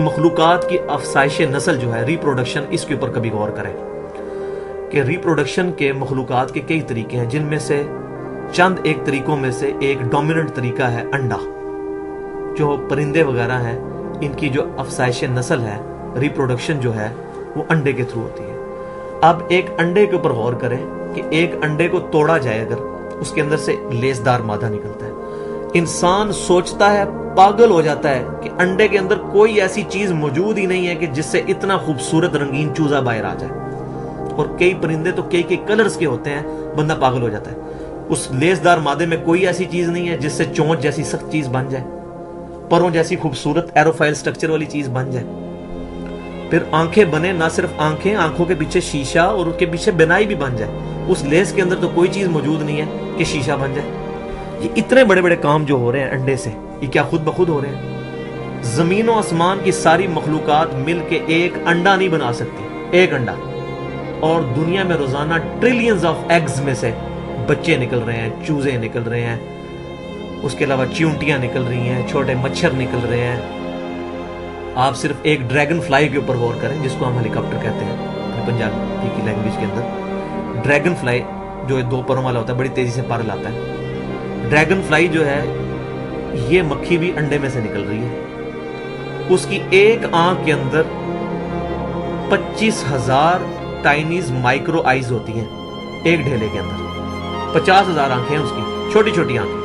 مخلوقات کی افزائش نسل جو ہے ریپروڈکشن، اس کے اوپر کبھی غور کریں کہ ریپروڈکشن کے مخلوقات کے کئی طریقے ہیں، جن میں سے چند ایک طریقوں میں سے ایک ڈومیننٹ طریقہ ہے انڈا۔ جو پرندے وغیرہ ہیں ان کی جو افزائش نسل ہے، ریپروڈکشن جو ہے وہ انڈے کے تھرو ہوتی ہے۔ اب ایک انڈے کے اوپر غور کریں کہ ایک انڈے کو توڑا جائے اگر، اس کے اندر سے لیسدار مادہ نکلتا ہے۔ انسان سوچتا ہے، پاگل ہو جاتا ہے کہ انڈے کے اندر کوئی ایسی چیز موجود ہی نہیں ہے کہ جس سے اتنا خوبصورت رنگین چوزا باہر آ جائے، اور کئی پرندے تو کئی کلرز کے ہوتے ہیں، بندہ پاگل ہو جاتا ہے۔ اس لیسدار مادے میں کوئی ایسی چیز نہیں ہے جس سے چونچ جیسی سخت چیز بن جائے، پروں جیسی خوبصورت ایروفائل سٹرکچر والی چیز بن جائے۔ پھر آنکھیں بنے، نہ صرف آنکھیں، آنکھوں کے پیچھے شیشہ اور ان کے پیچھے بنائی بھی بن جائے، اس لیس کے اندر تو کوئی چیز موجود نہیں ہے کہ شیشہ بن جائے۔ یہ اتنے بڑے بڑے کام جو ہو رہے ہیں انڈے سے، یہ کیا خود بخود ہو رہے ہیں؟ زمین و آسمان کی ساری مخلوقات مل کے ایک انڈا نہیں بنا سکتی، ایک انڈا، اور دنیا میں روزانہ ٹریلینز آف ایگز میں سے بچے نکل رہے ہیں، چوزے نکل رہے ہیں، اس کے علاوہ چیونٹیاں نکل رہی ہیں، چھوٹے مچھر نکل رہے ہیں۔ آپ صرف ایک ڈریگن فلائی کے اوپر غور کریں، جس کو ہم ہیلی کاپٹر کہتے ہیں اپنی پنجابی کی لینگویج کے اندر۔ ڈریگن فلائی جو دو پروں والا ہوتا ہے، بڑی تیزی سے پر لاتا ہے۔ ڈریگن فلائی جو ہے، یہ مکھی بھی انڈے میں سے نکل رہی ہے۔ اس کی ایک آنکھ کے اندر 25,000 ٹائنیز مائکرو آئیز ہوتی ہیں، ایک ڈھیلے کے اندر 50,000 آنکھیں ہیں اس کی، چھوٹی چھوٹی آنکھیں۔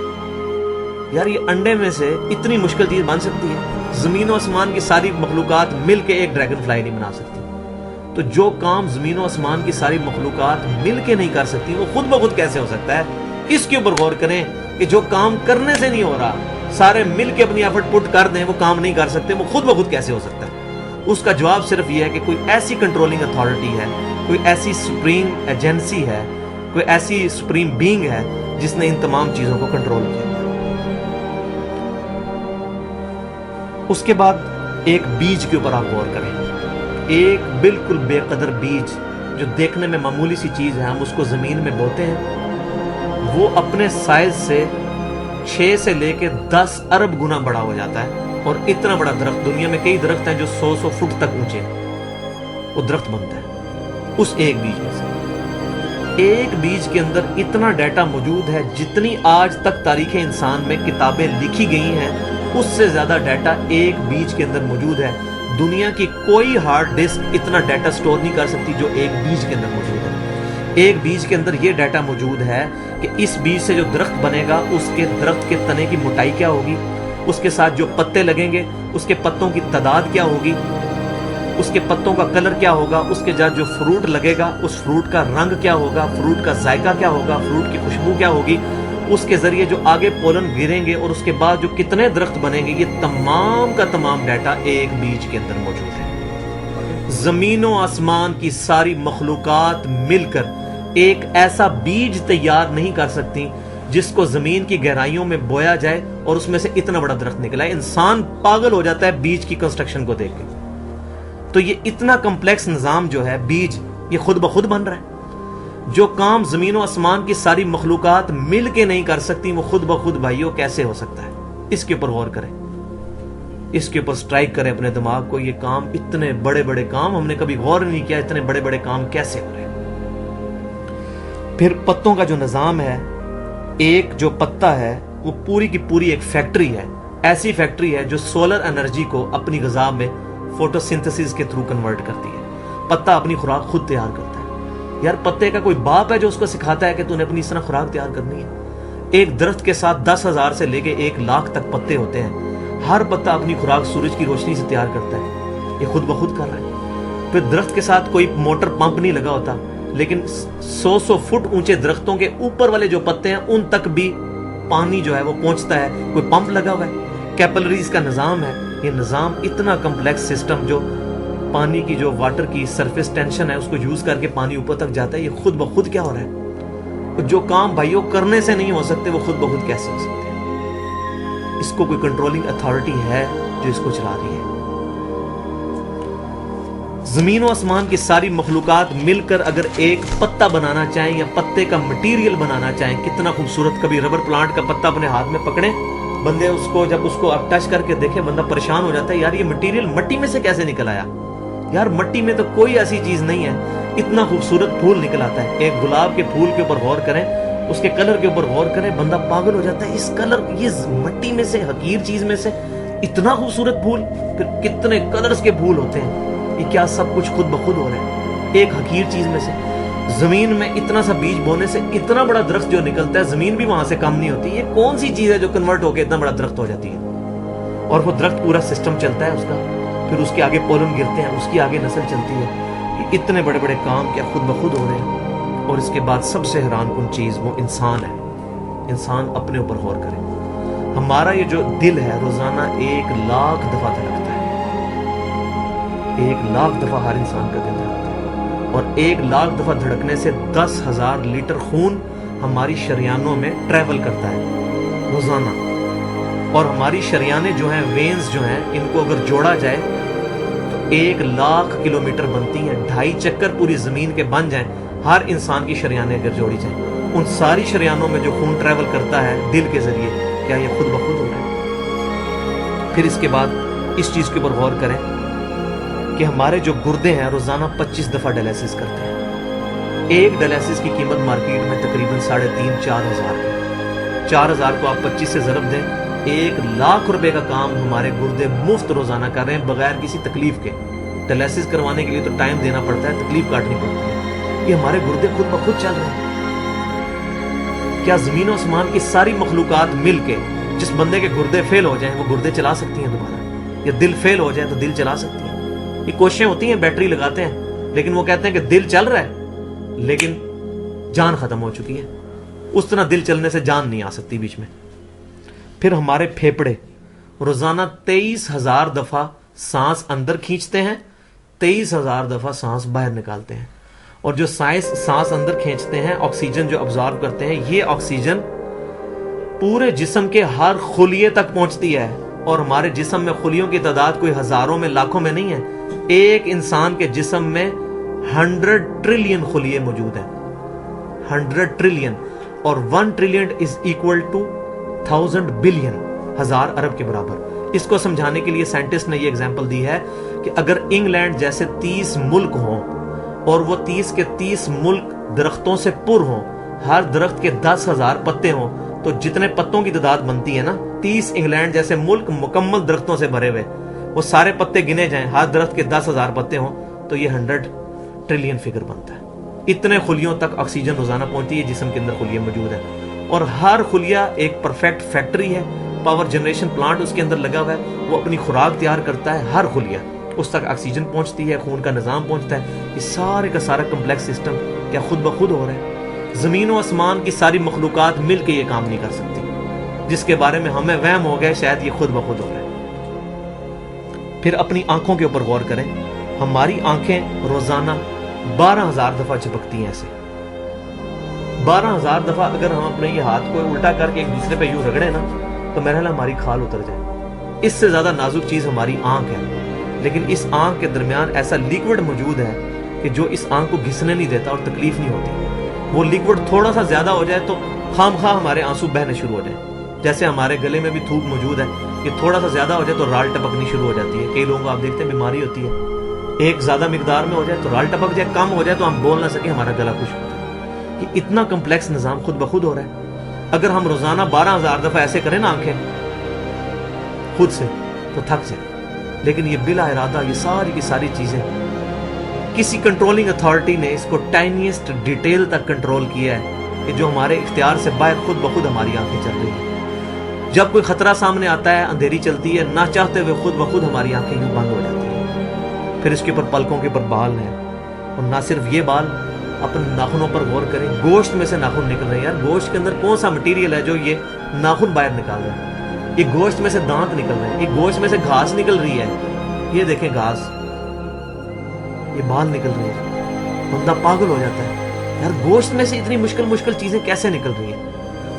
یار یہ انڈے میں سے اتنی مشکل چیز بن سکتی ہے؟ زمین و آسمان کی ساری مخلوقات مل کے ایک ڈریگن فلائی نہیں بنا سکتی، تو جو کام زمین و آسمان کی ساری مخلوقات مل کے نہیں کر سکتی، وہ خود بخود کیسے ہو سکتا ہے؟ اس کے اوپر غور کریں کہ جو کام کرنے سے نہیں ہو رہا، سارے مل کے اپنی ایفرٹ پٹ کر دیں، وہ کام نہیں کر سکتے، وہ خود بخود کیسے ہو سکتا ہے؟ اس کا جواب صرف یہ ہے کہ کوئی ایسی کنٹرولنگ اتھارٹی ہے، کوئی ایسی سپریم ایجنسی ہے، کوئی ایسی سپریم بینگ ہے جس نے ان تمام چیزوں کو کنٹرول کیا۔ اس کے بعد ایک بیج کے اوپر آپ غور کریں، ایک بالکل بے قدر بیج جو دیکھنے میں معمولی سی چیز ہے، ہم اس کو زمین میں بوتے ہیں، وہ اپنے سائز سے 6 سے لے کے 10 ارب گنا بڑا ہو جاتا ہے، اور اتنا بڑا درخت، دنیا میں کئی درخت ہیں جو 100 فٹ تک اونچے ہیں، وہ درخت بنتا ہے اس ایک بیج میں سے۔ ایک بیج کے اندر اتنا ڈیٹا موجود ہے، جتنی آج تک تاریخ انسان میں کتابیں لکھی گئی ہیں، اس سے زیادہ ڈیٹا ایک بیج کے اندر موجود ہے۔ دنیا کی کوئی ہارڈ ڈسک اتنا ڈیٹا سٹور نہیں کر سکتی جو ایک بیج کے اندر موجود ہے۔ ایک بیج کے اندر یہ ڈیٹا موجود ہے کہ اس بیج سے جو درخت بنے گا، اس کے درخت کے تنے کی موٹائی کیا ہوگی، اس کے ساتھ جو پتے لگیں گے، اس کے پتوں کی تعداد کیا ہوگی، اس کے پتوں کا کلر کیا ہوگا، اس کے ساتھ جو فروٹ لگے گا، اس فروٹ کا رنگ کیا ہوگا، فروٹ کا ذائقہ کیا ہوگا، فروٹ کی خوشبو کیا ہوگی، اس کے ذریعے جو آگے پولن گریں گے، اور اس کے بعد جو کتنے درخت بنیں گے، یہ تمام کا تمام ڈیٹا ایک بیج کے اندر موجود ہے۔ زمین و آسمان کی ساری مخلوقات مل کر ایک ایسا بیج تیار نہیں کر سکتی جس کو زمین کی گہرائیوں میں بویا جائے اور اس میں سے اتنا بڑا درخت نکلا ہے۔ انسان پاگل ہو جاتا ہے بیج کی کنسٹرکشن کو دیکھ کے۔ تو یہ اتنا کمپلیکس نظام جو ہے بیج، یہ خود بخود بن رہا ہے۔ جو کام زمین و آسمان کی ساری مخلوقات مل کے نہیں کر سکتی، وہ خود بخود بھائیوں کیسے ہو سکتا ہے؟ اس کے اوپر غور کریں، اس کے اوپر سٹرائک کریں اپنے دماغ کو۔ یہ کام، اتنے بڑے بڑے کام ہم نے کبھی غور نہیں کیا، اتنے بڑے بڑے کام کیسے ہو رہے ہیں؟ پھر پتوں کا جو نظام ہے، ایک جو پتا ہے وہ پوری کی پوری ایک فیکٹری ہے، ایسی فیکٹری ہے جو سولر انرجی کو اپنی غذا میں فوٹو سنتھسس کے تھرو کنورٹ کرتی ہے۔ پتا اپنی خوراک خود تیار کرتا ہے۔ یار پتے کا کوئی باپ ہے جو اس کو سکھاتا ہے کہ تو نے اپنی اس طرح خوراک تیار کرنی ہے؟ ایک درخت کے ساتھ 10,000 سے لے کے 1,00,000 تک پتے ہوتے ہیں، ہر پتا اپنی خوراک سورج کی روشنی سے تیار کرتا ہے، یہ خود بخود کر رہا ہے۔ پھر درخت کے ساتھ کوئی موٹر پمپ نہیں لگا ہوتا، لیکن 100 فٹ اونچے درختوں کے اوپر والے جو پتے ہیں ان تک بھی پانی جو ہے وہ پہنچتا ہے، کوئی پمپ لگا ہوا ہے، کیپلریز کا نظام ہے۔ یہ نظام اتنا کمپلیکس سسٹم جو پانی کی جو واٹر کی سرفیس ٹینشن ہے اس کو یوز کر کے پانی اوپر تک جاتا ہے، یہ خود بخود کیا ہو رہا ہے؟ جو کام بھائیوں کرنے سے نہیں ہو سکتے، وہ خود بخود کیسے ہو سکتے ہیں؟ اس کو کوئی کنٹرولنگ اتھارٹی ہے جو اس کو چلا رہی ہے۔ زمین و آسمان کی ساری مخلوقات مل کر اگر ایک پتا بنانا چاہیں یا پتے کا مٹیریل بنانا چاہیں، کتنا خوبصورت، کبھی ربر پلانٹ کا پتا اپنے ہاتھ میں پکڑیں، بندے اس کو جب اس کو اب ٹچ کر کے دیکھے بندہ پریشان ہو جاتا ہے، یار یہ مٹیریل مٹی میں سے کیسے نکل آیا؟ یار مٹی میں تو کوئی ایسی چیز نہیں ہے، اتنا خوبصورت پھول نکل آتا ہے۔ ایک گلاب کے پھول کے اوپر غور کریں، اس کے کلر کے اوپر غور کریں، بندہ پاگل ہو جاتا ہے، اس کلر، یہ مٹی میں سے، حقیر چیز میں سے اتنا خوبصورت پھول، پھر کتنے کلرز کے پھول ہوتے ہیں، یہ کیا سب کچھ خود بخود ہو رہا ہے ایک حقیر چیز میں سے؟ زمین میں اتنا سا بیج بونے سے اتنا بڑا درخت جو نکلتا ہے، زمین بھی وہاں سے کم نہیں ہوتی، یہ کون سی چیز ہے جو کنورٹ ہو کے اتنا بڑا درخت ہو جاتی ہے؟ اور وہ درخت پورا سسٹم چلتا ہے اس کا، پھر اس کے آگے پولن گرتے ہیں، اس کی آگے نسل چلتی ہے، یہ اتنے بڑے بڑے کام کیا خود بخود ہو رہے ہیں؟ اور اس کے بعد سب سے حیران کن چیز وہ انسان ہے۔ انسان اپنے اوپر غور کرے، ہمارا یہ جو دل ہے روزانہ 1,00,000 دفعہ دھڑکتا ہے، 1,00,000 دفعہ ہر انسان کا دل دھڑکتا ہے، اور 1,00,000 دفعہ دھڑکنے سے 10,000 لیٹر خون ہماری شریانوں میں ٹریول کرتا ہے روزانہ۔ اور ہماری شریانیں جو ہیں، وینز جو ہیں، ان کو اگر جوڑا جائے تو 1,00,000 کلومیٹر بنتی ہیں، 2.5 چکر پوری زمین کے بن جائیں ہر انسان کی شریانیں اگر جوڑی جائیں، ان ساری شریانوں میں جو خون ٹریول کرتا ہے دل کے ذریعے، کیا یہ خود بخود ہو رہا ہے؟ پھر اس کے بعد اس چیز کے اوپر غور کریں کہ ہمارے جو گردے ہیں روزانہ 25 دفعہ ڈائلیسس کرتے ہیں۔ ایک ڈائلیسس کی قیمت مارکیٹ میں تقریباً 3,500-4,000 ہے۔ 4,000 کو آپ 25 سے ضرب دیں، 1,00,000 روپے کا کام ہمارے گردے مفت روزانہ کر رہے ہیں بغیر کسی تکلیف کے۔ ڈائلیسس کروانے کے لیے تو ٹائم دینا پڑتا ہے، تکلیف کاٹنی پڑتی ہے، یہ ہمارے گردے خود بخود چل رہے ہیں۔ کیا زمین و آسمان کی ساری مخلوقات مل کے جس بندے کے گردے فیل ہو جائیں وہ گردے چلا سکتی ہیں دوبارہ؟ یا دل فیل ہو جائے تو دل چلا سکتی ہیں؟ یہ کوششیں ہوتی ہیں، بیٹری لگاتے ہیں، لیکن وہ کہتے ہیں کہ دل چل رہا ہے لیکن جان ختم ہو چکی ہے، اس طرح دل چلنے سے جان نہیں آ سکتی بیچ میں۔ پھر ہمارے پھیپڑے روزانہ 23,000 دفعہ سانس اندر کھینچتے ہیں، 23,000 دفعہ سانس باہر نکالتے ہیں، اور جو سانس اندر کھینچتے ہیں، آکسیجن جو ابزارو کرتے ہیں، یہ آکسیجن پورے جسم کے ہر خلیے تک پہنچتی ہے، اور ہمارے جسم میں خلیوں کی تعداد کوئی ہزاروں میں لاکھوں میں نہیں ہے، ایک انسان کے جسم میں 100 ٹریلین خلیے موجود ہیں، 100 ٹریلین، اور 1 trillion is equal to 1000 billion, 1000 ارب کے برابر۔ اس کو سمجھانے کے لیے سائنٹسٹ نے یہ اگزامپل دی ہے کہ اگر انگلینڈ جیسے 30 ملک ہوں اور وہ 30 کے 30 ملک درختوں سے پر ہوں، ہر درخت کے 10,000 پتے ہوں، تو جتنے پتوں کی تعداد بنتی ہے نا، 30 انگلینڈ جیسے ملک مکمل درختوں سے بھرے ہوئے، وہ سارے پتے گنے جائیں، ہر درخت کے 10,000 پتے ہوں، تو یہ 100 ٹریلین فگر بنتا ہے۔ اتنے خلیوں تک آکسیجن روزانہ پہنچتی ہے، جسم کے اندر خلیے موجود ہیں، اور ہر خلیہ ایک پرفیکٹ فیکٹری ہے، پاور جنریشن پلانٹ اس کے اندر لگا ہوا ہے، وہ اپنی خوراک تیار کرتا ہے، ہر خلیہ اس تک آکسیجن پہنچتی ہے، خون کا نظام پہنچتا ہے، یہ سارے کا سارا کمپلیکس سسٹم کیا خود بخود ہو رہا ہے؟ زمین و آسمان کی ساری مخلوقات مل کے یہ کام نہیں کر سکتی، جس کے بارے میں ہمیں وہم ہو گیا شاید یہ خود بخود ہو رہا ہے۔ پھر اپنی آنکھوں کے اوپر غور کریں، ہماری آنکھیں روزانہ 12,000 دفعہ چپکتی ہیں، ایسے 12,000 دفعہ اگر ہم اپنے یہ ہاتھ کو الٹا کر کے ایک دوسرے پہ یوں رگڑیں نا تو میرا خیال ہماری کھال اتر جائے۔ اس سے زیادہ نازک چیز ہماری آنکھ ہے، لیکن اس آنکھ کے درمیان ایسا لیکوڈ موجود ہے کہ جو اس آنکھ کو گھسنے نہیں دیتا اور تکلیف نہیں ہوتی۔ وہ لیکوڈ تھوڑا سا زیادہ ہو جائے تو خام خواہ ہمارے آنسو بہنے شروع ہو جائیں، جیسے ہمارے گلے میں بھی تھوک موجود ہے، کہ تھوڑا سا زیادہ ہو جائے تو رال ٹپکنی شروع ہو جاتی ہے۔ کئی لوگوں کو آپ دیکھتے ہیں بیماری ہوتی ہے، ایک زیادہ مقدار میں ہو جائے تو رال ٹپک جائے، کم ہو جائے تو ہم بول نہ سکیں، ہمارا گلا خشک ہوتا ہے۔ یہ اتنا کمپلیکس نظام خود بخود ہو رہا ہے۔ اگر ہم روزانہ 12,000 دفعہ ایسے کریں نا آنکھیں خود سے تو تھک جائیں، لیکن یہ بلا ارادہ یہ ساری کی ساری چیزیں کسی کنٹرولنگ اتھارٹی نے اس کو ٹائنیسٹ ڈیٹیل تک کنٹرول کیا ہے، کہ جو ہمارے اختیار سے باہر خود بخود ہماری آنکھیں چل رہی ہیں۔ جب کوئی خطرہ سامنے آتا ہے، اندھیری چلتی ہے، نہ چاہتے ہوئے خود بخود ہماری آنکھیں یوں بند ہو جاتی ہیں۔ پھر اس کے اوپر پلکوں کے اوپر بال ہیں، اور نہ صرف یہ بال، اپنے ناخنوں پر غور کریں، گوشت میں سے ناخن نکل رہے ہیں۔ یار گوشت کے اندر کون سا مٹیریل ہے جو یہ ناخن باہر نکال رہا ہے؟ یہ گوشت میں سے دانت نکل رہے ہیں، یہ گوشت میں سے گھاس نکل رہی ہے، یہ دیکھیں گھاس، یہ بال نکل رہے ہیں، بندہ پاگل ہو جاتا ہے۔ یار گوشت میں سے اتنی مشکل چیزیں کیسے نکل رہی ہیں؟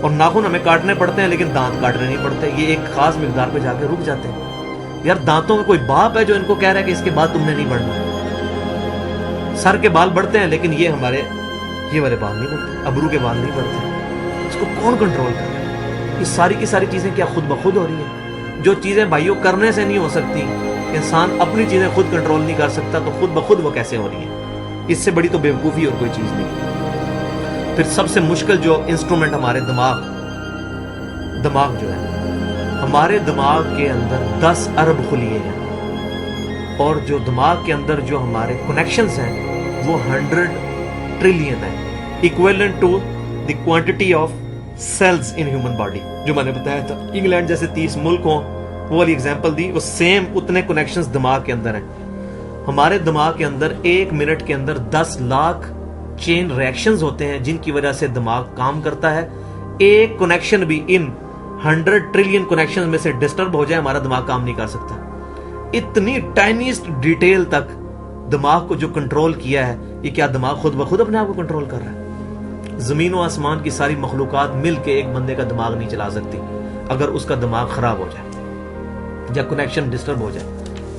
اور ناخن ہمیں کاٹنے پڑتے ہیں لیکن دانت کاٹنے نہیں پڑتے، یہ ایک خاص مقدار پہ جا کے رک جاتے ہیں۔ یار دانتوں کا کوئی باپ ہے جو ان کو کہہ رہا ہے کہ اس کے بعد تم نے نہیں بڑھنا؟ سر کے بال بڑھتے ہیں لیکن یہ والے بال نہیں بڑھتے، ابرو کے بال نہیں بڑھتے۔ اس کو کون کنٹرول کر رہا ہے؟ یہ ساری کی ساری چیزیں کیا خود بخود ہو رہی ہیں؟ جو چیزیں بھائیوں کرنے سے نہیں ہو سکتی، انسان اپنی چیزیں خود کنٹرول نہیں کر سکتا، تو خود بخود وہ کیسے ہو رہی ہیں؟ اس سے بڑی تو بیوقوفی اور کوئی چیز نہیں۔ پھر سب سے مشکل جو انسٹرومنٹ ہمارے دماغ جو ہے، ہمارے دماغ کے اندر 10 ارب خلیے ہیں، اور جو دماغ کے اندر جو ہمارے کنیکشنز ہیں وہ 100 ٹریلین ہیں، equivalent to the quantity of cells in human body. جو میں نے بتایا تھا انگلینڈ جیسے 30 ملک ہوں، وہ والی ایگزامپل دی، وہ سیم اتنے کنیکشنز دماغ کے اندر ہیں۔ ہمارے دماغ کے اندر 1 منٹ کے اندر 10 لاکھ چین ریئیکشنز ہوتے ہیں، جن کی وجہ سے دماغ کام کرتا ہے۔ ایک کنیکشن بھی ان 100 ٹریلین کنیکشن میں سے ڈسٹرب ہو جائے، ہمارا دماغ کام نہیں کر سکتا۔ اتنی ٹائنیسٹ ڈیٹیل تک دماغ کو جو کنٹرول کیا ہے، یہ کیا دماغ خود بخود اپنے آپ کو کنٹرول کر رہا ہے؟ زمین و آسمان کی ساری مخلوقات مل کے ایک بندے کا دماغ نہیں چلا سکتی اگر اس کا دماغ خراب ہو جائے یا کنیکشن ڈسٹرب ہو جائے۔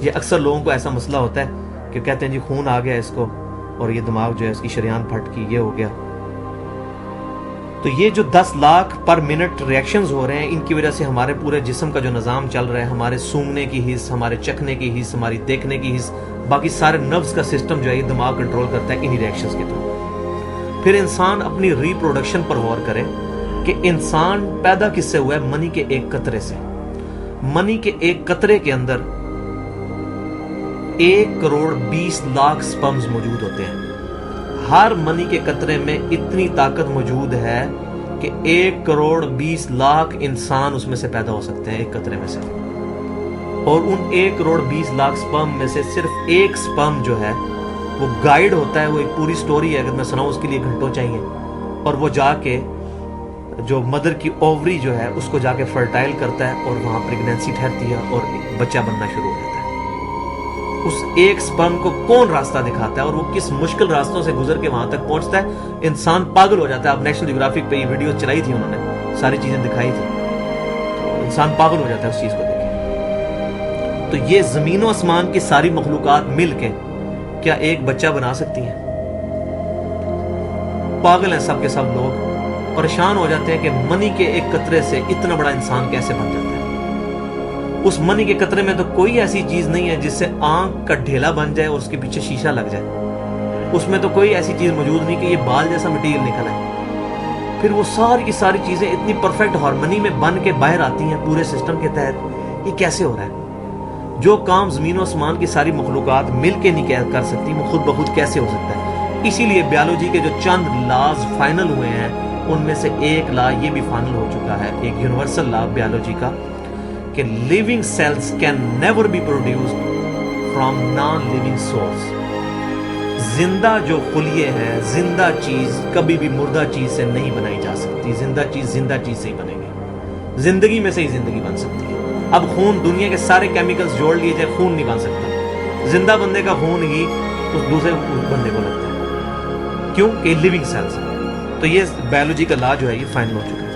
یہ اکثر لوگوں کو ایسا مسئلہ ہوتا ہے کہ کہتے ہیں جی خون آ گیا اس کو، اور یہ دماغ جو ہے اس کی شریان پھٹ کی، یہ ہو گیا۔ تو یہ جو 10 لاکھ پر منٹ ریئیکشنز ہو رہے ہیں، ان کی وجہ سے ہمارے پورے جسم کا جو نظام چل رہا ہے، ہمارے سونگنے کی حص، ہمارے چکھنے کی حص، ہماری دیکھنے کی حص، باقی سارے نروز کا سسٹم جو ہے یہ دماغ کنٹرول کرتا ہے انہی ریئیکشنز کے تھرو۔ پھر انسان اپنی ری پروڈکشن پر غور کرے کہ انسان پیدا کس سے ہوا ہے؟ منی کے ایک قطرے سے۔ منی کے ایک قطرے کے اندر 1 کروڑ 20 لاکھ سپرمز موجود ہوتے ہیں۔ ہر منی کے قطرے میں اتنی طاقت موجود ہے کہ 1 کروڑ 20 لاکھ انسان اس میں سے پیدا ہو سکتے ہیں ایک قطرے میں سے، اور ان 1 کروڑ 20 لاکھ سپرم میں سے صرف ایک سپرم جو ہے وہ گائیڈ ہوتا ہے، وہ ایک پوری سٹوری ہے، اگر میں سناؤں اس کے لیے گھنٹوں چاہیے، اور وہ جا کے جو مدر کی اووری جو ہے اس کو جا کے فرٹائل کرتا ہے، اور وہاں پریگنینسی ٹھہرتی ہے اور ایک بچہ بننا شروع ہو جاتا ہے۔ اس ایک سپرم کو کون راستہ دکھاتا ہے اور وہ کس مشکل راستوں سے گزر کے وہاں تک پہنچتا ہے، انسان پاگل ہو جاتا ہے۔ اب نیشنل جیوگرافک پہ یہ ویڈیو چلائی تھی، انہوں نے ساری چیزیں دکھائی تھی، تو انسان پاگل ہو جاتا ہے اس چیز کو دیکھ کے۔ تو یہ زمین و آسمان کی ساری مخلوقات مل کے کیا ایک بچہ بنا سکتی ہیں؟ پاگل ہیں سب کے سب لوگ، پریشان ہو جاتے ہیں کہ منی کے ایک قطرے سے اتنا بڑا انسان کیسے بن جاتا ہے۔ اس منی کے قطرے میں تو کوئی ایسی چیز نہیں ہے جس سے آنکھ کا ڈھیلا بن جائے اور اس کے پیچھے شیشہ لگ جائے۔ اس میں تو کوئی ایسی چیز موجود نہیں کہ یہ بال جیسا مٹیریل نکل ہے۔ پھر وہ ساری کی ساری چیزیں اتنی پرفیکٹ ہارمنی میں بن کے باہر آتی ہیں پورے سسٹم کے تحت، یہ کیسے ہو رہا ہے؟ جو کام زمین و آسمان کی ساری مخلوقات مل کے نہیں کر سکتی، وہ خود بخود کیسے ہو سکتا ہے؟ اسی لیے بیالوجی کے جو چند لاز فائنل ہوئے ہیں، ان میں سے ایک لا یہ بھی فائنل ہو چکا ہے، ایک یونیورسل لا بیالوجی کا، کہ living cells can never be produced from non living source. زندہ جو خلیے ہیں، زندہ چیز کبھی بھی مردہ چیز سے نہیں بنائی جا سکتی، زندہ چیز سے ہی بنے گی، زندگی میں سے ہی زندگی بن سکتی ہے۔ اب خون، دنیا کے سارے کیمیکلز جوڑ لیے جائے، خون نہیں بن سکتا۔ زندہ بندے کا خون ہی اس دوسرے بندے کو لگتا ہے، کیوں کہ لیونگ سیلز ہے۔ تو یہ بیالوجی کا لا جو ہے یہ فائنل ہو چکا ہے۔